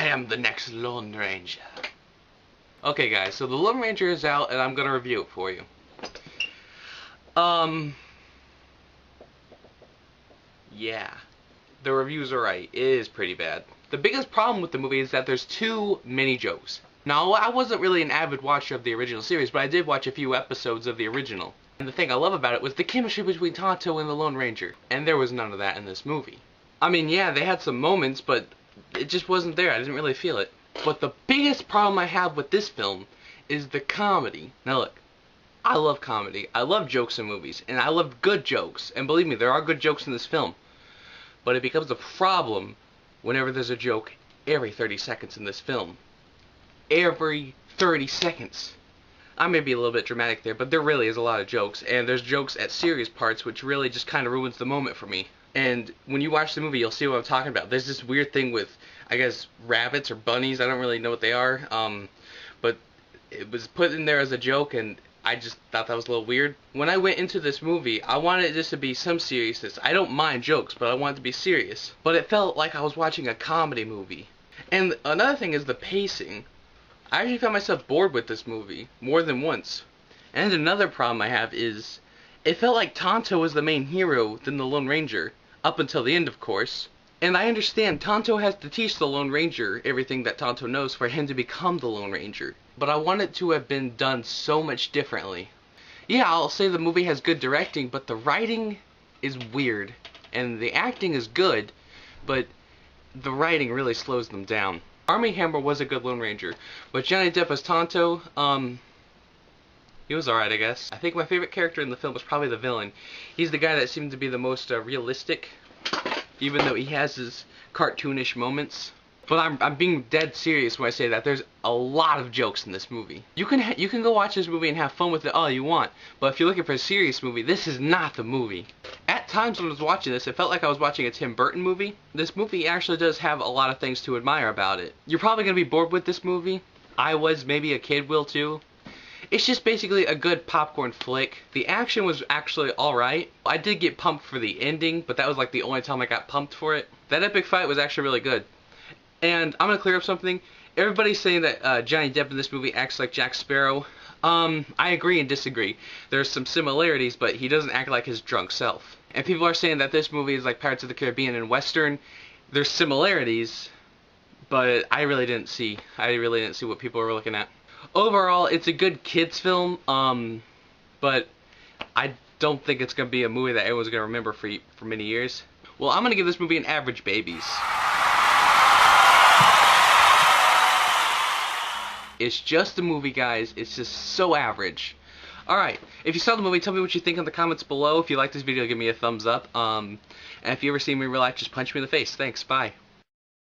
I am the next Lone Ranger. Okay guys, so the Lone Ranger is out and I'm gonna review it for you. Yeah. The reviews are right. It is pretty bad. The biggest problem with the movie is that there's too many jokes. Now, I wasn't really an avid watcher of the original series, but I did watch a few episodes of the original. And the thing I love about it was the chemistry between Tonto and the Lone Ranger. And there was none of that in this movie. I mean, yeah, they had some moments, but it just wasn't there. I didn't really feel it. But the biggest problem I have with this film is the comedy. Now look, I love comedy. I love jokes in movies. And I love good jokes. And believe me, there are good jokes in this film. But it becomes a problem whenever there's a joke every 30 seconds in this film. Every 30 seconds. I may be a little bit dramatic there, but there really is a lot of jokes. And there's jokes at serious parts, which really just kind of ruins the moment for me. And when you watch the movie, you'll see what I'm talking about. There's this weird thing with, I guess, rabbits or bunnies. I don't really know what they are. But it was put in there as a joke, and I just thought that was a little weird. When I went into this movie, I wanted this to be some seriousness. I don't mind jokes, but I want it to be serious. But it felt like I was watching a comedy movie. And another thing is the pacing. I actually found myself bored with this movie more than once. And another problem I have is it felt like Tonto was the main hero than the Lone Ranger. Up until the end, of course. And I understand Tonto has to teach the Lone Ranger everything that Tonto knows for him to become the Lone Ranger. But I want it to have been done so much differently. Yeah, I'll say the movie has good directing, but the writing is weird. And the acting is good, but the writing really slows them down. Armie Hammer was a good Lone Ranger, but Johnny Depp as Tonto, he was alright, I guess. I think my favorite character in the film was probably the villain. He's the guy that seemed to be the most realistic, even though he has his cartoonish moments. But I'm being dead serious when I say that there's a lot of jokes in this movie. You can go watch this movie and have fun with it all you want, but if you're looking for a serious movie, this is not the movie. At times when I was watching this, it felt like I was watching a Tim Burton movie. This movie actually does have a lot of things to admire about it. You're probably going to be bored with this movie. I was, maybe a kid will too. It's just basically a good popcorn flick. The action was actually alright. I did get pumped for the ending, but that was like the only time I got pumped for it. That epic fight was actually really good. And I'm going to clear up something. Everybody's saying that Johnny Depp in this movie acts like Jack Sparrow. I agree and disagree. There's some similarities, but he doesn't act like his drunk self. And people are saying that this movie is like Pirates of the Caribbean and Western. There's similarities, but I really didn't see what people were looking at. Overall, it's a good kids film, but I don't think it's going to be a movie that everyone's going to remember for many years. Well, I'm going to give this movie an average babies. It's just a movie, guys. It's just so average. Alright, if you saw the movie, tell me what you think in the comments below. If you like this video, give me a thumbs up. And if you ever see me in real life, just punch me in the face. Thanks, bye.